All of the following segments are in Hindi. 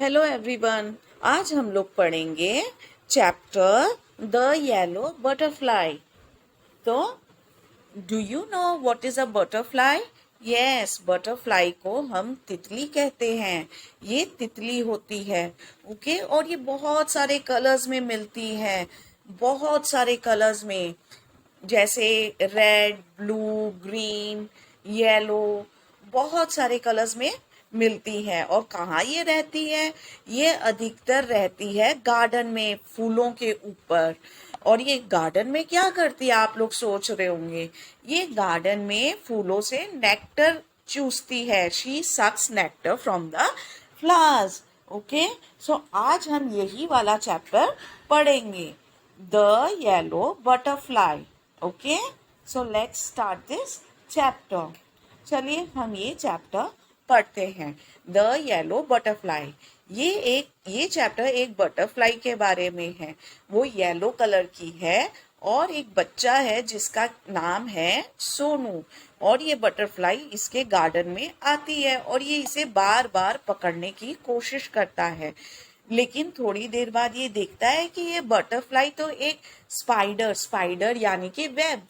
Hello everyone. आज हम लोग पढ़ेंगे चैप्टर द येलो बटरफ्लाई। तो do you know what is a butterfly? Yes, butterfly को हम तितली कहते हैं। ये तितली होती है, ओके। और ये बहुत सारे कलर्स में मिलती है, बहुत सारे कलर्स में, जैसे रेड, ब्लू, ग्रीन, येलो, बहुत सारे कलर्स में मिलती है। और कहाँ ये रहती है? ये अधिकतर रहती है गार्डन में, फूलों के ऊपर। और ये गार्डन में क्या करती है, आप लोग सोच रहे होंगे। ये गार्डन में फूलों से नेक्टर चूसती है। She sucks nectar from the flowers. Okay, so आज हम यही वाला चैप्टर पढ़ेंगे, the yellow butterfly. Okay, so let's start this chapter. चलिए हम ये चैप्टर पढ़ते हैं, द येलो बटरफ्लाई। ये चैप्टर एक बटरफ्लाई के बारे में है। वो येलो कलर की है और एक बच्चा है जिसका नाम है सोनू। और ये बटरफ्लाई इसके गार्डन में आती है और ये इसे बार बार पकड़ने की कोशिश करता है। लेकिन थोड़ी देर बाद ये देखता है कि ये बटरफ्लाई तो एक स्पाइडर यानी कि वेब,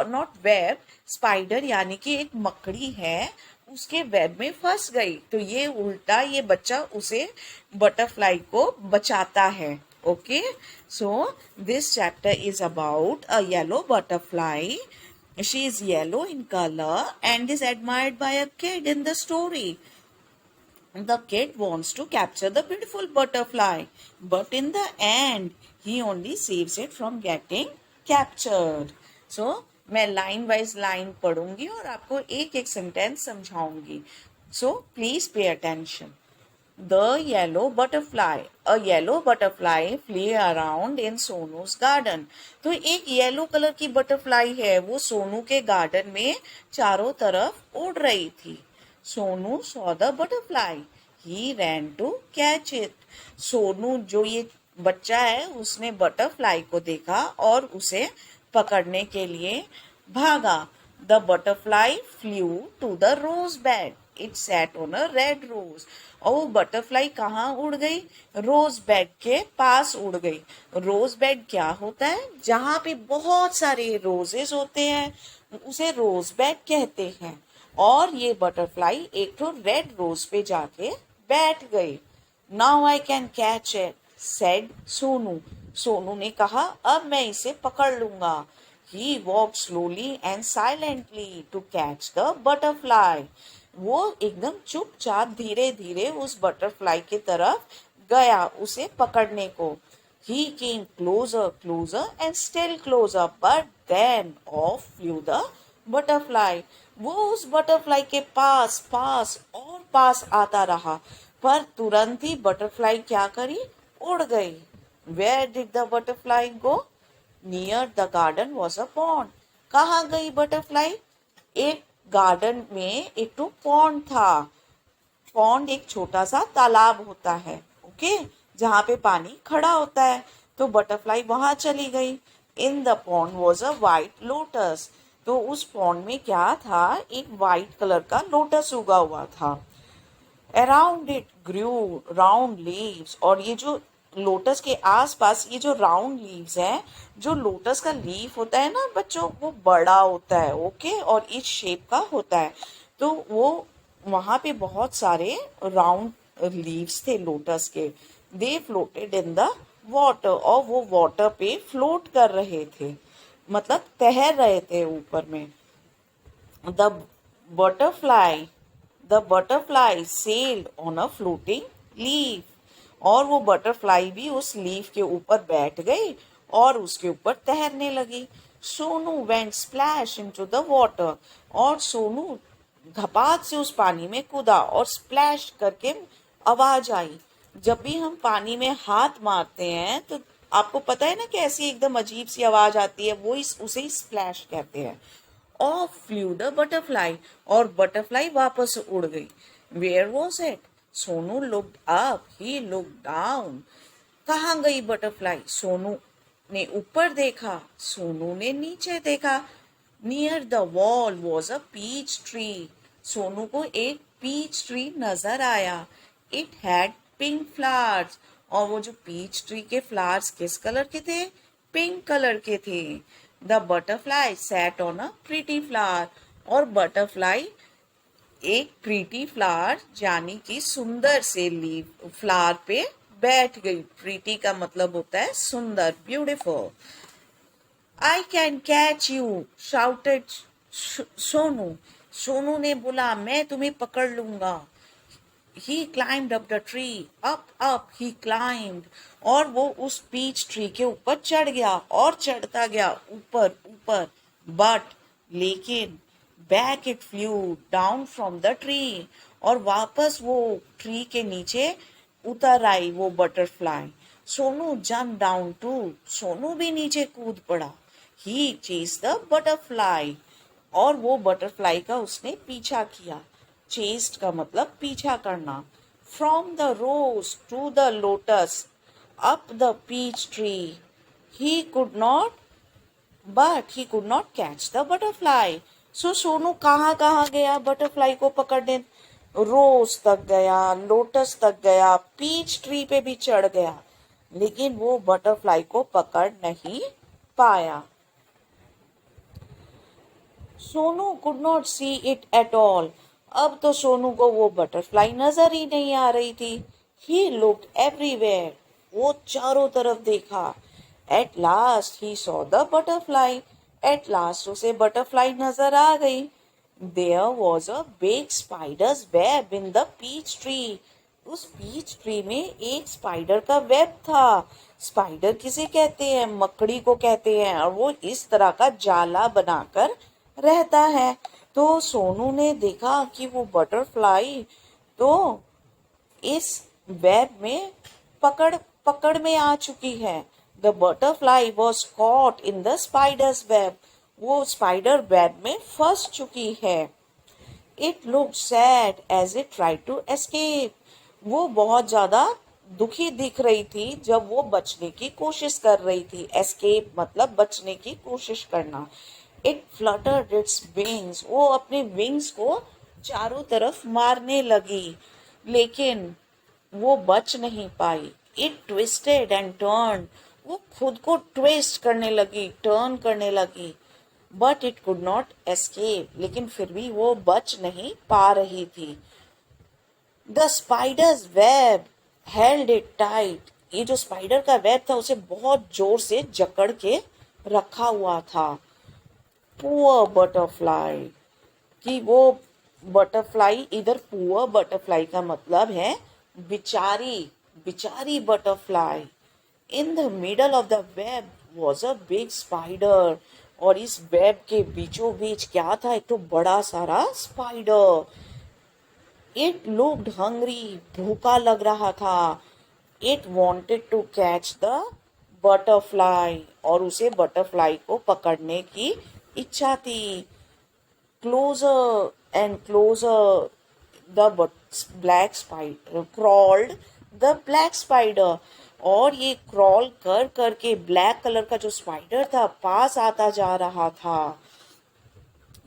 नॉट वेब, स्पाइडर यानी कि एक मकड़ी है, उसके वेब में फंस गई। तो ये उल्टा ये बच्चा उसे, बटरफ्लाई को बचाता है। Okay, so this chapter is about a yellow butterfly. She is yellow in color and is admired by a kid in the story. The kid wants to capture the beautiful butterfly, but in the end, he only saves it from getting captured. So, मैं लाइन वाइज लाइन पढ़ूंगी और आपको एक एक sentence समझाऊंगी. So, please pay attention. The yellow butterfly. A yellow butterfly flew around in सोनू's garden. तो एक येलो कलर की बटरफ्लाई है, वो सोनू के गार्डन में चारों तरफ उड़ रही थी. Sonu saw the butterfly. He ran to catch it. Sonu, जो ये बच्चा है, उसने बटरफ्लाई को देखा और उसे पकड़ने के लिए भागा. The butterfly flew to the rose bed. It sat on a red rose. और वो बटरफ्लाई कहाँ उड़ गई? रोज बेड के पास उड़ गई. रोज बेड क्या होता है? जहाँ पे बहुत सारे रोजेस होते हैं, उसे रोज बेड कहते हैं. और ये बटरफ्लाई एक तो रेड रोज पे जाके बैठ गई. Now I can catch it, said Sonu. Sonu ने कहा, अब मैं इसे पकड़ लूंगा. He walked slowly and silently to catch the butterfly. वो एकदम चुपचाप धीरे धीरे उस बटरफ्लाई की तरफ गया उसे पकड़ने को. He came closer and still closer, but then off flew the butterfly. वो उस बटरफ्लाई के पास पास और पास आता रहा, पर तुरंत ही बटरफ्लाई क्या करी? उड़ गई. Where did the butterfly go? Near the garden was a pond. कहाँ गई बटरफ्लाई? एक गार्डन में एक तो पॉन्ड था. पॉन्ड एक छोटा सा तालाब होता है, ओके, जहाँ पे पानी खड़ा होता है. तो बटरफ्लाई वहां चली गई. In the pond was a white lotus. तो उस पॉन्ड में क्या था? एक वाइट कलर का लोटस उगा हुआ था. Around it grew round leaves. और ये जो लोटस के आसपास ये जो राउंड लीव्स हैं, जो लोटस का लीफ होता है ना बच्चों, वो बड़ा होता है, ओके, और इस शेप का होता है. तो वो वहां पे बहुत सारे राउंड लीव्स थे लोटस के. दे फ्लोटेड इन द वाटर. और वो वाटर पे फ्लोट कर रहे थे, मतलब तैर रहे थे ऊपर में. The butterfly the butterfly sailed on a floating leaf. और वो बटरफ्लाई भी उस लीफ के ऊपर बैठ गई और उसके ऊपर तैरने लगी. Sonu went splash into the water. और सोनू धपात से उस पानी में कूदा और स्प्लैश करके आवाज आई. जब भी हम पानी में हाथ मारते हैं तो आपको पता है ना कि ऐसी एकदम अजीब सी आवाज आती है, वो उसे स्प्लैश कहते हैं. Off flew the butterfly. और बटरफ्लाई वापस उड़ गई. Where was it? Sonu looked up. He looked down. कहाँ गई बटरफ्लाई? सोनू ने ऊपर देखा, सोनू ने नीचे देखा. Near the wall was a peach tree. Sonu को एक पीच ट्री नजर आया. It had pink flowers. और वो जो पीच ट्री के फ्लावर्स किस कलर के थे? पिंक कलर के थे. The butterfly sat on a pretty flower. और बटरफ्लाई एक प्रीटी फ्लावर यानी कि सुंदर से लीव फ्लावर पे बैठ गई. प्रीटी का मतलब होता है सुंदर, beautiful. I can catch you shouted Sonu. Sonu ने बोला मैं तुम्हें पकड़ लूंगा. He climbed up the tree. Up he climbed. और वो उस पीच ट्री के ऊपर चढ़ गया और चढ़ता गया ऊपर ऊपर. But लेकिन back it flew down from the tree. और वापस वो ट्री के नीचे उतर आई वो butterfly. Sonu jump down too. Sonu भी नीचे कूद पड़ा. He chased the butterfly. और वो बटरफ्लाई का उसने पीछा किया. चेस्ट का मतलब पीछा करना. From the rose to the lotus up the peach tree he could not catch the butterfly. So Sonu कहाँ कहाँ गया बटरफ्लाई को पकड़ने? रोज तक गया, लोटस तक गया, पीच ट्री पे भी चढ़ गया, लेकिन वो बटरफ्लाई को पकड़ नहीं पाया. Sonu could not see it at all. अब तो सोनू को वो बटरफ्लाई नजर ही नहीं आ रही थी. He looked everywhere. वो चारों तरफ देखा. At last he saw the butterfly. At last उसे बटरफ्लाई नजर आ गई. There was a big spider's web in the peach tree. उस पीच ट्री में एक स्पाइडर का वेब था. स्पाइडर किसे कहते हैं? मकड़ी को कहते हैं. और वो इस तरह का जाला बनाकर रहता है. तो सोनू ने देखा कि वो बटरफ्लाई तो इस वेब में पकड़ में आ चुकी है. The butterfly was caught in the spider's web. वो स्पाइडर वेब में फंस चुकी है. It looked sad as it tried to escape. वो बहुत ज्यादा दुखी दिख रही थी जब वो बचने की कोशिश कर रही थी. एस्केप मतलब बचने की कोशिश करना. It fluttered its wings. वो अपने विंग्स को चारों तरफ मारने लगी, लेकिन वो बच नहीं पाई. It twisted and turn. वो खुद को ट्विस्ट करने लगी, टर्न करने लगी. But it could not escape. लेकिन फिर भी वो बच नहीं पा रही थी. The spider's web held it tight. ये जो स्पाइडर का वेब था उसे बहुत जोर से जकड़ के रखा हुआ था. Poor butterfly. कि वो बटरफ्लाई, इधर पुअर बटरफ्लाई का मतलब है बिचारी butterfly. In the middle of the web was a big spider. और इस वेब के बीचों बीच क्या था? एक तो बड़ा सारा स्पाइडर. It looked hungry. भूखा लग रहा था. It wanted to catch the butterfly. और उसे बटरफ्लाई को पकड़ने की इच्छा थी. Closer and closer the black spider crawled. The black spider. और ये क्रॉल कर करके ब्लैक कलर का जो स्पाइडर था पास आता जा रहा था.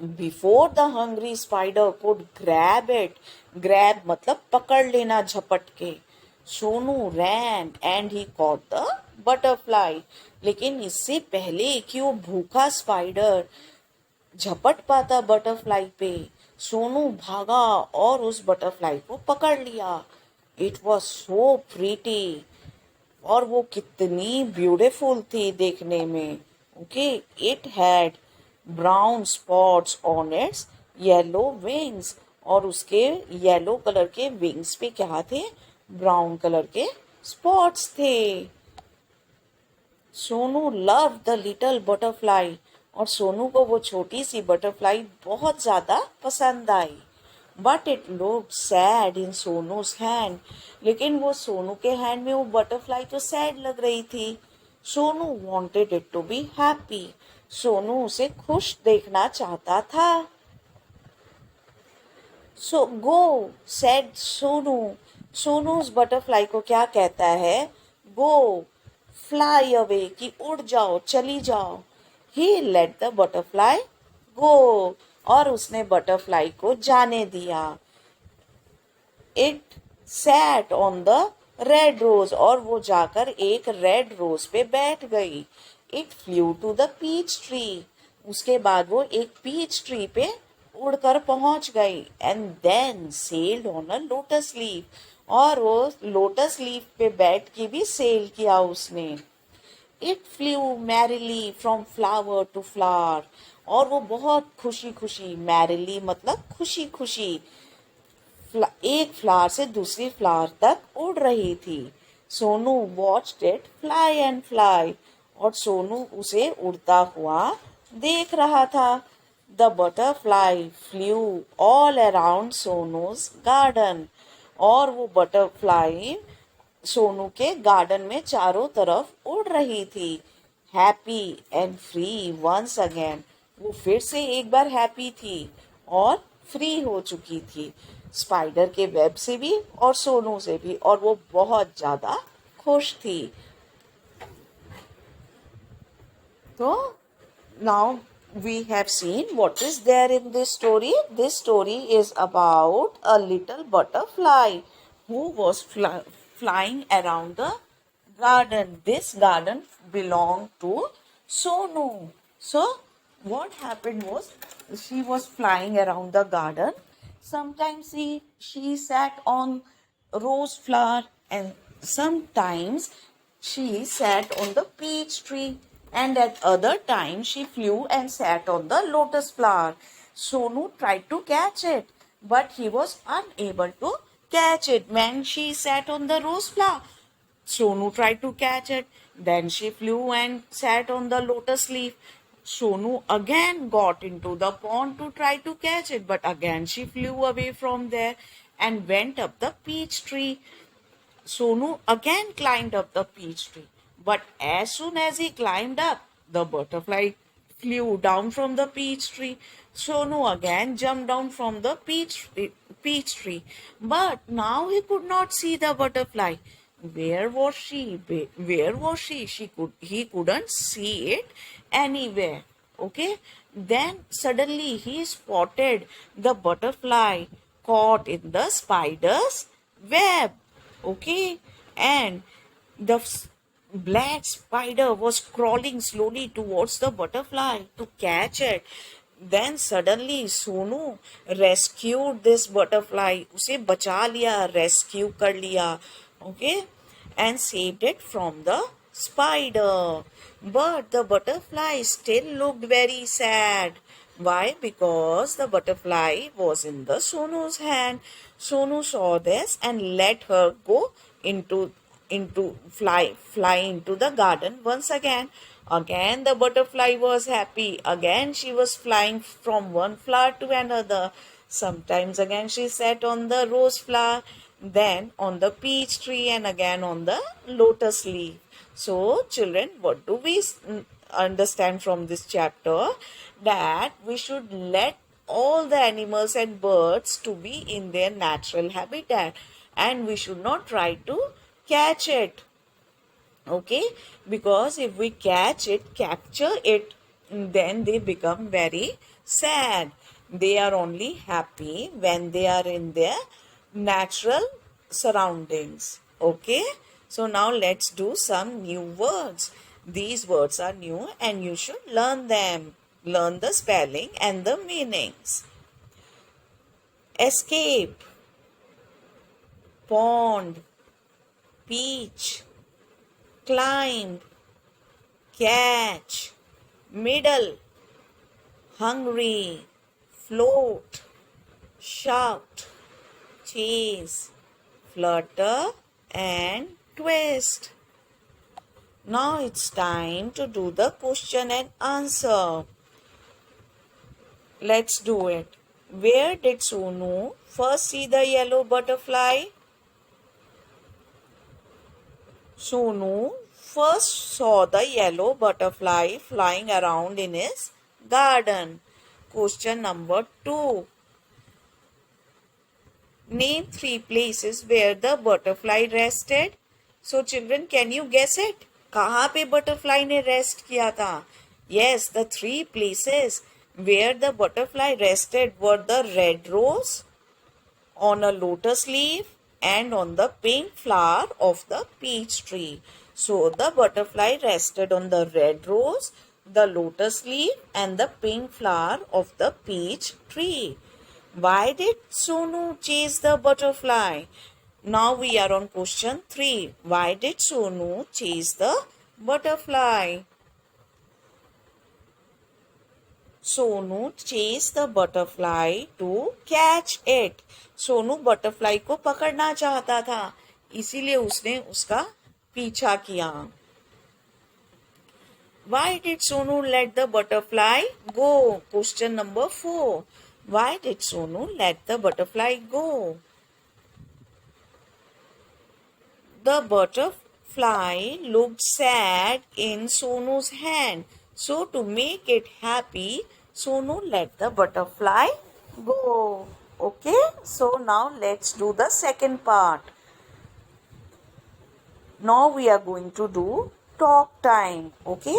Before the hungry spider could grab it. Grab मतलब पकड़ लेना झपट के. Sonu ran and he caught the butterfly. लेकिन इससे पहले कि वो भूखा स्पाइडर झपट पाता बटरफ्लाई पे, सोनू भागा और उस बटरफ्लाई को पकड़ लिया. It was so pretty. और वो कितनी ब्यूटीफुल थी देखने में. Okay. It had brown spots on it's yellow wings. और उसके येलो कलर के विंग्स पे क्या थे? ब्राउन कलर के स्पॉट्स थे. Sonu love the little butterfly. और सोनू को वो छोटी सी बटरफ्लाई बहुत ज्यादा पसंद आई. But it look sad in Sonu's hand. लेकिन वो सोनू के हैंड में वो बटरफ्लाई तो सैड लग रही थी. Sonu wanted it to be happy. Sonu उसे खुश देखना चाहता था. So go said Sonu. Sonu उस बटरफ्लाई को क्या कहता है? गो फ्लाई अवे कि उड़ जाओ, चली जाओ. He let the butterfly go. और उसने बटरफ्लाई को जाने दिया. It sat on the red rose, और वो जाकर एक रेड रोज पे बैठ गई. It flew to the peach tree. उसके बाद वो एक पीच ट्री पे उड़कर पहुंच गई. And then sailed on a lotus leaf, और वो लोटस लीफ पे बैठ के भी सेल किया उसने. It flew merrily from flower to flower, और वो बहुत खुशी खुशी, मैरिली मतलब खुशी खुशी, एक फ्लावर से दूसरी फ्लावर तक उड़ रही थी. Sonu watched it fly and fly, और सोनू उसे उड़ता हुआ देख रहा था. The butterfly flu all around सोनूज garden, और वो बटरफ्लाई सोनू के गार्डन में चारों तरफ उड़ रही थी. Happy and free once again, वो फिर से एक बार हैप्पी थी और फ्री हो चुकी थी, स्पाइडर के वेब से भी और सोनू से भी, और वो बहुत ज्यादा खुश थी. तो now we have seen what is there in this story. This story is about a little butterfly who was flying around the garden. This garden belonged to Sonu. So what happened was, she was flying around the garden. Sometimes she sat on rose flower, and sometimes she sat on the peach tree, and at other times she flew and sat on the lotus flower. Sonu tried to catch it, but he was unable to catch it. When she sat on the rose flower, Sonu tried to catch it. Then she flew and sat on the lotus leaf. Sonu again got into the pond to try to catch it, but again she flew away from there and went up the peach tree. Sonu again climbed up the peach tree, but as soon as he climbed up, the butterfly flew down from the peach tree. Sonu again jumped down from the peach tree, but now he could not see the butterfly. Where was she? Where was she? He couldn't see it anywhere. Okay. Then suddenly he spotted the butterfly caught in the spider's web. Okay, and the black spider was crawling slowly towards the butterfly to catch it. Then suddenly Sonu rescued this butterfly. उसे बचा लिया, rescue कर लिया. Okay, and saved it from the spider. But the butterfly still looked very sad. Why? Because the butterfly was in the Sonu's hand. Sonu saw this and let her go fly into the garden once again. Again the butterfly was happy. Again she was flying from one flower to another. Sometimes again she sat on the rose flower, then on the peach tree, and again on the lotus leaf. So children, what do we understand from this chapter? That we should let all the animals and birds to be in their natural habitat, and we should not try to catch it. Okay, because if we capture it, then they become very sad. They are only happy when they are in their natural surroundings. Okay, so now let's do some new words. These words are new and you should learn them. Learn the spelling and the meanings. Escape, pond, peach, climb, catch, middle, hungry, float, shout, chase, flutter, and twist. Now it's time to do the question and answer. Let's do it. Where did Sonu first see the yellow butterfly? Sonu first saw the yellow butterfly flying around in his garden. Question number 2. Name 3 places where the butterfly rested. So children, can you guess it? कहाँ पे butterfly ने rest किया था? Yes, the 3 places where the butterfly rested were the red rose, on a lotus leaf, and on the pink flower of the peach tree. So the butterfly rested on the red rose, the lotus leaf, and the pink flower of the peach tree. Why did Sonu chase the butterfly? Now we are on question 3. Why did Sonu chase the butterfly? Sonu chased the butterfly to catch it. Sonu butterfly को पकड़ना चाहता था, इसीलिए उसने उसका पीछा किया. Why did Sonu let the butterfly go? Question number 4. Why did Sonu let the butterfly go? The butterfly looked sad in Sonu's hand. So to make it happy, Sonu let the butterfly go. Okay, so now let's do the second part. Now we are going to do talk time. Okay,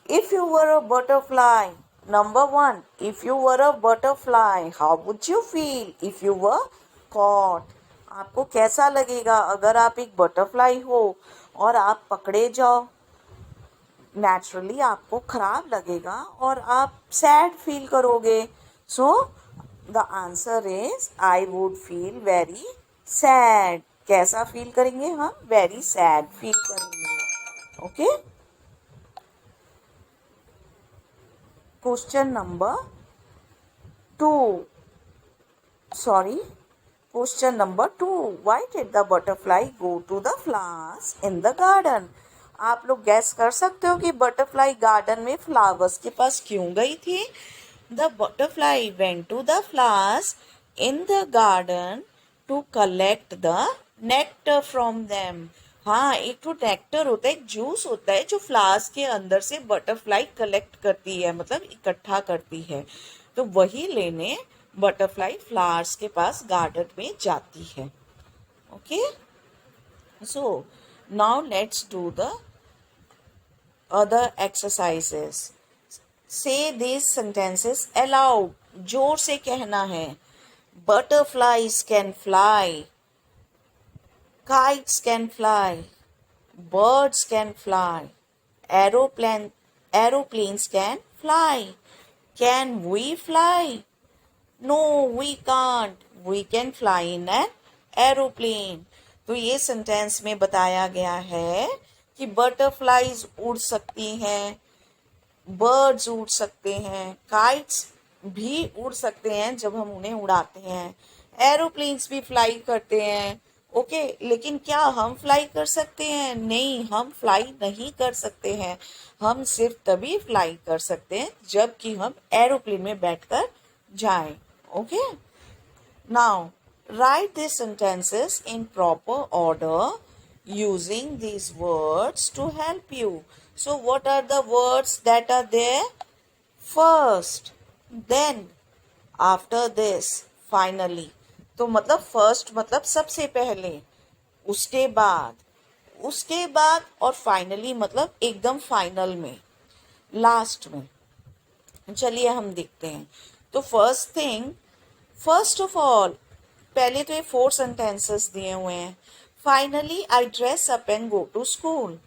if you were a butterfly, number 1, if you were a butterfly, how would you feel if you were caught? आपको कैसा लगेगा अगर आप एक बटरफ्लाई हो और आप पकड़े जाओ? नेचुरली आपको खराब लगेगा और आप सैड फील करोगे. So the answer is I would feel very sad. कैसा फील करेंगे हम? वेरी सैड फील करेंगे. Okay, question number 2. Sorry, Question number 2. Why did the butterfly go to the flowers in the garden? आप लोग गैस कर सकते हो कि बटरफ्लाई गार्डन में फ्लावर्स के पास क्यों गई थी? The butterfly went to the flowers in the garden to collect the nectar from them. हाँ, एक तो नेक्टर होता है, एक जूस होता है जो फ्लावर्स के अंदर से बटरफ्लाई कलेक्ट करती है, मतलब इकट्ठा करती है. तो वही लेने बटरफ्लाई फ्लावर्स के पास गार्डन में जाती है. Okay, so now let's do the other exercises. से दिस सेंटेंसेस अलाउड. जोर से कहना है. Butterflies can fly, kites can fly, birds can fly, aeroplanes can fly. Can we fly? No, we can't. We can fly in an aeroplane. तो ये सेंटेंस में बताया गया है कि बटरफ्लाइज उड़ सकती हैं, बर्ड्स उड़ सकते हैं, काइट्स भी उड़ सकते हैं जब हम उन्हें उड़ाते हैं, एरोप्लेन्स भी फ्लाई करते हैं. ओके, लेकिन क्या हम फ्लाई कर सकते हैं? नहीं, हम फ्लाई नहीं कर सकते हैं. हम सिर्फ तभी फ्लाई कर सकते हैं जबकि हम एरोप्लेन में बैठकर जाएं. Okay, now write these sentences in proper order using these words to help you. So what are the words that are there? First, then, after this, finally. तो मतलब फर्स्ट मतलब सबसे पहले, उसके बाद और फाइनली मतलब एकदम फाइनल में, लास्ट में. चलिए हम देखते हैं. तो फर्स्ट ऑफ ऑल, पहले तो ये 4 सेंटेंसेस दिए हुए हैं. Finally I dress up and go to school.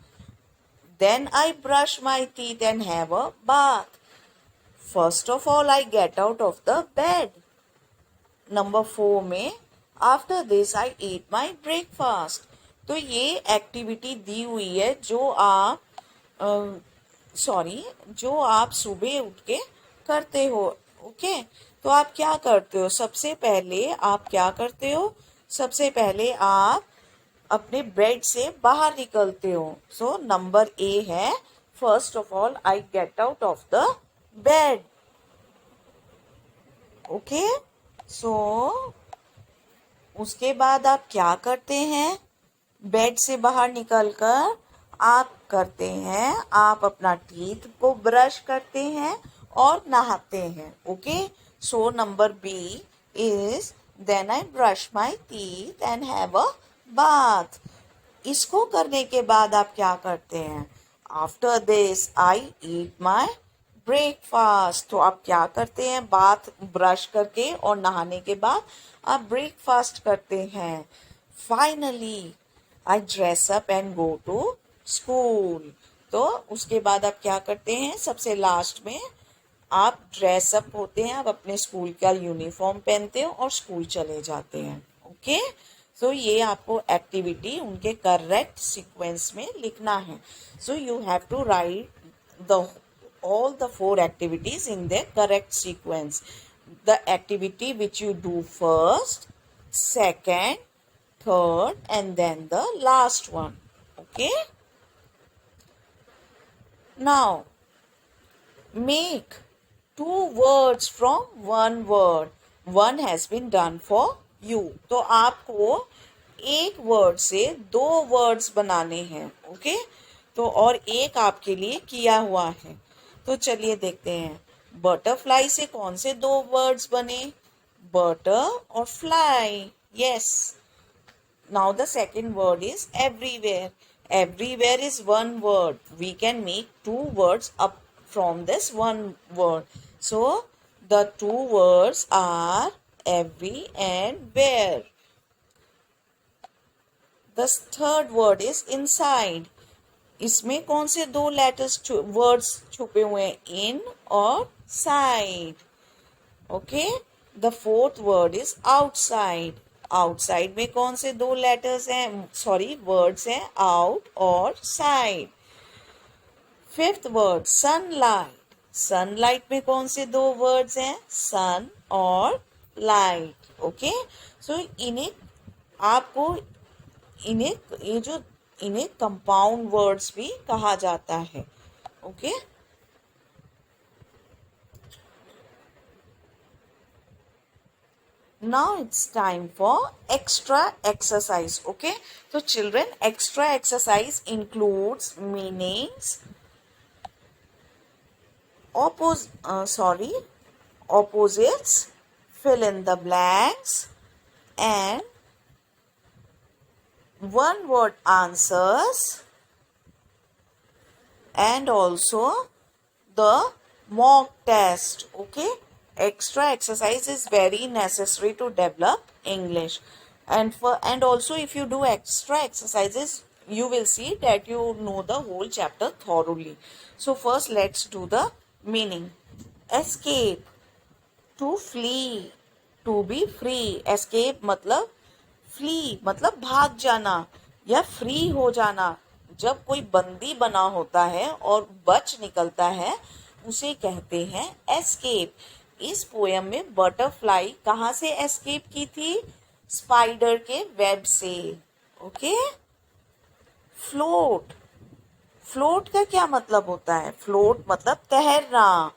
Then I brush my teeth and have a bath. First of all I get out of the bed. Number 4 में after this I eat my breakfast. तो ये एक्टिविटी दी हुई है जो आप सुबह उठ के करते हो. ओके, तो आप क्या करते हो? सबसे पहले आप अपने बेड से बाहर निकलते हो. सो नंबर ए है, first of all I get out of the bed. Okay, so उसके बाद आप क्या करते हैं? बेड से बाहर निकलकर आप अपना टीथ को ब्रश करते हैं और नहाते हैं. Okay, so number B is then I brush my teeth and have a bath. इसको करने के बाद आप क्या करते हैं? After this I eat my breakfast. तो आप क्या करते हैं? बाथ ब्रश करके और नहाने के बाद आप ब्रेकफास्ट करते हैं. Finally I dress up and go to school. तो उसके बाद आप क्या करते हैं, सबसे लास्ट में आप ड्रेस अप होते हैं, आप अपने स्कूल का यूनिफॉर्म पहनते हो और स्कूल चले जाते हैं। ओके, सो ये आपको एक्टिविटी उनके करेक्ट सीक्वेंस में लिखना है। So you have to write the all the four activities in their correct sequence. The activity which you do first, second, third, and then the last one. Okay? Now, make two words from one word. One has been done for you. तो आपको एक वर्ड से दो वर्ड्स बनाने हैं। ओके, तो और एक आपके लिए किया हुआ है। तो चलिए देखते हैं, बटरफ्लाई से कौन से दो वर्ड्स बने, बटर और fly. Yes, now the second word is everywhere. Everywhere is one word. We can make two words up from this one word. So the two words are every and where. The third word is inside. इसमें कौन से दो लेटर्स वर्ड्स छुपे हुए हैं, इन और side. Okay, the fourth word is outside. Outside में कौन से दो लेटर्स हैं, सॉरी वर्ड्स हैं, आउट और side. Fifth word sunlight. Sunlight में कौन से दो वर्ड्स हैं, सन और लाइट। ओके, सो इन्हें आपको इन्हें कंपाउंड वर्ड्स भी कहा जाता है। Okay, now it's time for extra exercise. Okay, so children, extra exercise includes meanings, opposites, fill in the blanks, and one word answers, and also the mock test. Okay, extra exercise is very necessary to develop English, and also if you do extra exercises you will see that you know the whole chapter thoroughly. So first let's do the meaning. Escape, to flee, to be free. Escape मतलब फ्ली मतलब भाग जाना या फ्री हो जाना। जब कोई बंदी बना होता है और बच निकलता है उसे कहते हैं एस्केप। इस पोयम में बटरफ्लाई कहाँ से एस्केप की थी, स्पाइडर के वेब से। ओके, फ्लोट, फ्लोट का क्या मतलब होता है, फ्लोट मतलब तैरना।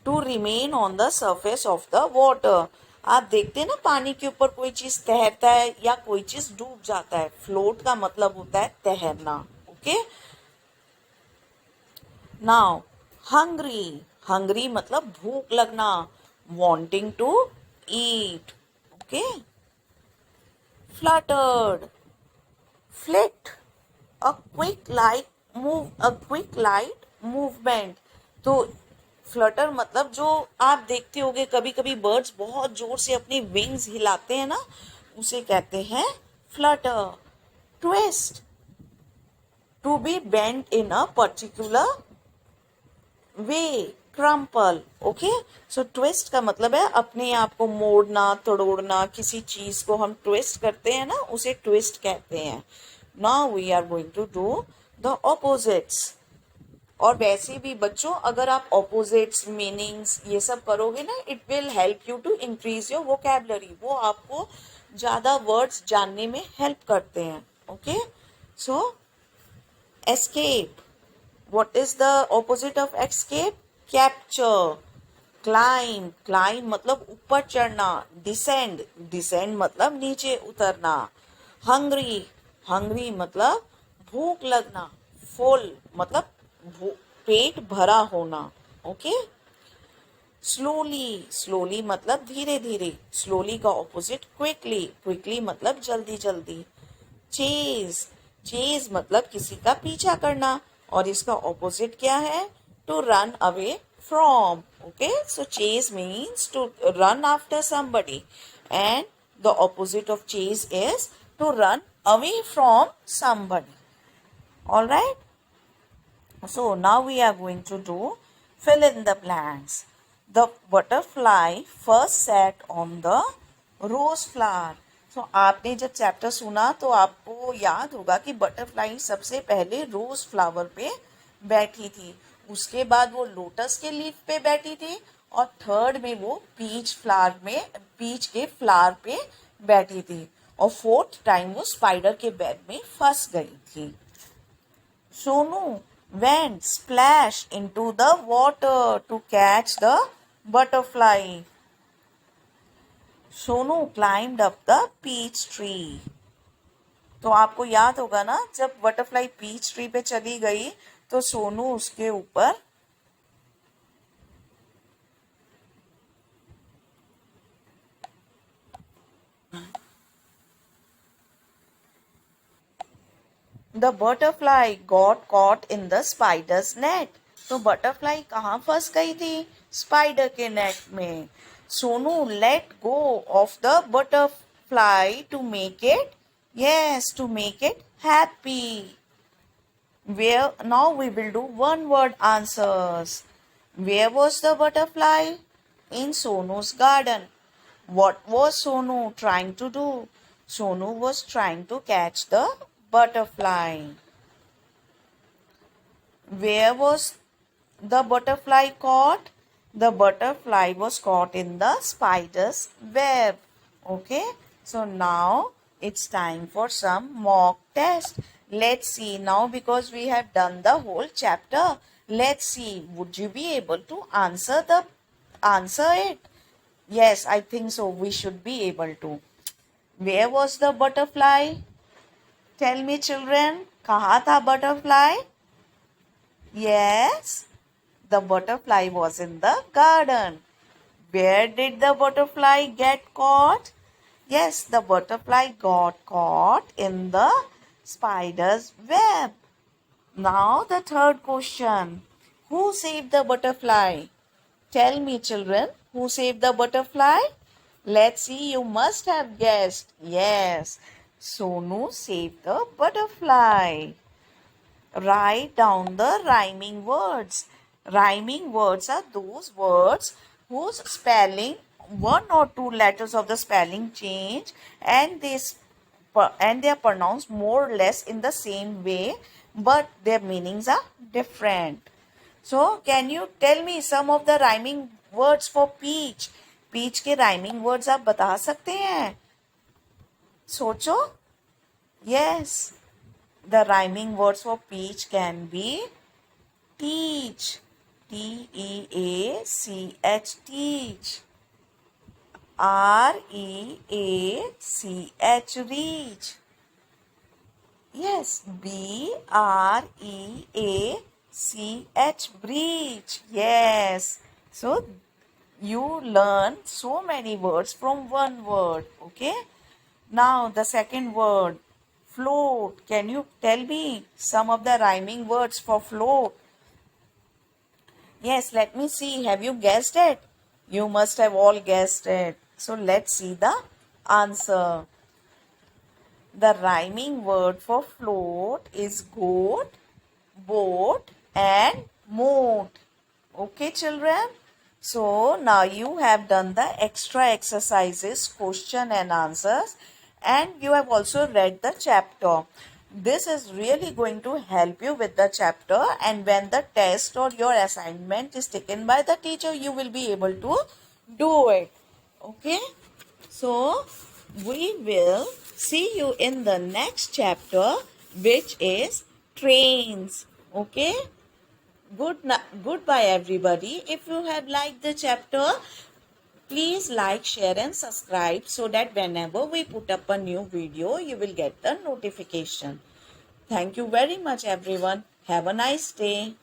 To remain on the surface of the water. आप देखते हैं ना पानी के ऊपर कोई चीज तैरता है या कोई चीज डूब जाता है, फ्लोट का मतलब होता है तैरना। ओके, नाउ हंग्री, हंग्री मतलब भूख लगना, wanting to eat. Okay, fluttered, flit, a quick light movement. तो फ्लटर मतलब जो आप देखते होंगे कभी कभी बर्ड्स बहुत जोर से अपनी विंग्स हिलाते हैं ना, उसे कहते हैं flutter. Twist, to be bent in a particular way, crumple. Okay, so twist का मतलब है अपने आप को मोड़ना तोड़ना, किसी चीज को हम ट्विस्ट करते हैं ना उसे ट्विस्ट कहते हैं। Now we are going to do the opposites. और वैसे भी बच्चों अगर आप ऑपोजिट्स मीनिंग्स ये सब करोगे ना, it will help you to increase your vocabulary. वो आपको ज्यादा वर्ड्स जानने में हेल्प करते हैं। Okay, so escape, what is the opposite of escape, capture. Climb, climb मतलब ऊपर चढ़ना। डिसेंड, डिसेंड मतलब नीचे उतरना। हंग्री, हंग्री मतलब भूख लगना। फुल मतलब पेट भरा होना। ओके, स्लोली, स्लोली मतलब धीरे धीरे। स्लोली का ऑपोजिट क्विकली, क्विकली मतलब जल्दी जल्दी। चेज, चेज मतलब किसी का पीछा करना और इसका ऑपोजिट क्या है, to run away from. Okay, so chase means to run after somebody and the opposite of chase is to run away from somebody. All right. So now we are going to do fill in the blanks. The butterfly first sat on the rose flower. So आपने जब चैप्टर सुना तो आपको याद होगा कि बटरफ्लाई सबसे पहले रोज फ्लावर पे बैठी थी, उसके बाद वो लोटस के लीफ पे बैठी थी और थर्ड में वो पीच के फ्लावर पे बैठी थी और फोर्थ टाइम वो स्पाइडर के वेब में फंस गई थी. Sonu went splash into the water to catch the butterfly. Sonu climbed up the peach tree. तो आपको याद होगा ना, जब बटरफ्लाई पीच ट्री पे चली गई तो सोनू उसके ऊपर The butterfly got caught in the spider's net. तो बटरफ्लाई कहाँ फंस गई थी? स्पाइडर के नेट में. Sonu let go of the butterfly to make it happy. Where now we will do one word answers. Where was the butterfly? In Sonu's garden. What was Sonu trying to do? Sonu was trying to catch the butterfly. Where was the butterfly caught? The butterfly was caught in the spider's web. Okay, so now it's time for some mock test. Let's see now, because we have done the whole chapter. Let's see, would you be able to answer it? Yes, I think so. We should be able to. Where was the butterfly? Tell me, children. कहाँ था butterfly? Yes, the butterfly was in the garden. Where did the butterfly get caught? Yes, the butterfly got caught in the spider's web. Now the third question. Who saved the butterfly? Tell me, children, who saved the butterfly? Let's see, you must have guessed. Yes, Sonu saved the butterfly. Write down the rhyming words. Rhyming words are those words whose spelling, one or two letters of the spelling change, and they are pronounced more or less in the same way, but their meanings are different. So, can you tell me some of the rhyming words for peach? Peach के rhyming words आप बता सकते हैं? सोचो. Yes, the rhyming words for peach can be teach, Teach, teach, Reach, reach. Yes, Breach, breach. Yes. So you learn so many words from one word. Okay. Now the second word, float. Can you tell me some of the rhyming words for float? Yes, let me see. Have you guessed it? You must have all guessed it. So let's see the answer. The rhyming word for float is goat, boat, and moat. Okay, children? So now you have done the extra exercises, question and answers, and you have also read the chapter. This is really going to help you with the chapter, and when the test or your assignment is taken by the teacher, you will be able to do it. Okay? So we will see you in the next chapter, which is trains. Okay? Goodbye everybody. If you have liked the chapter, please like, share and subscribe so that whenever we put up a new video, you will get the notification. Thank you very much everyone. Have a nice day.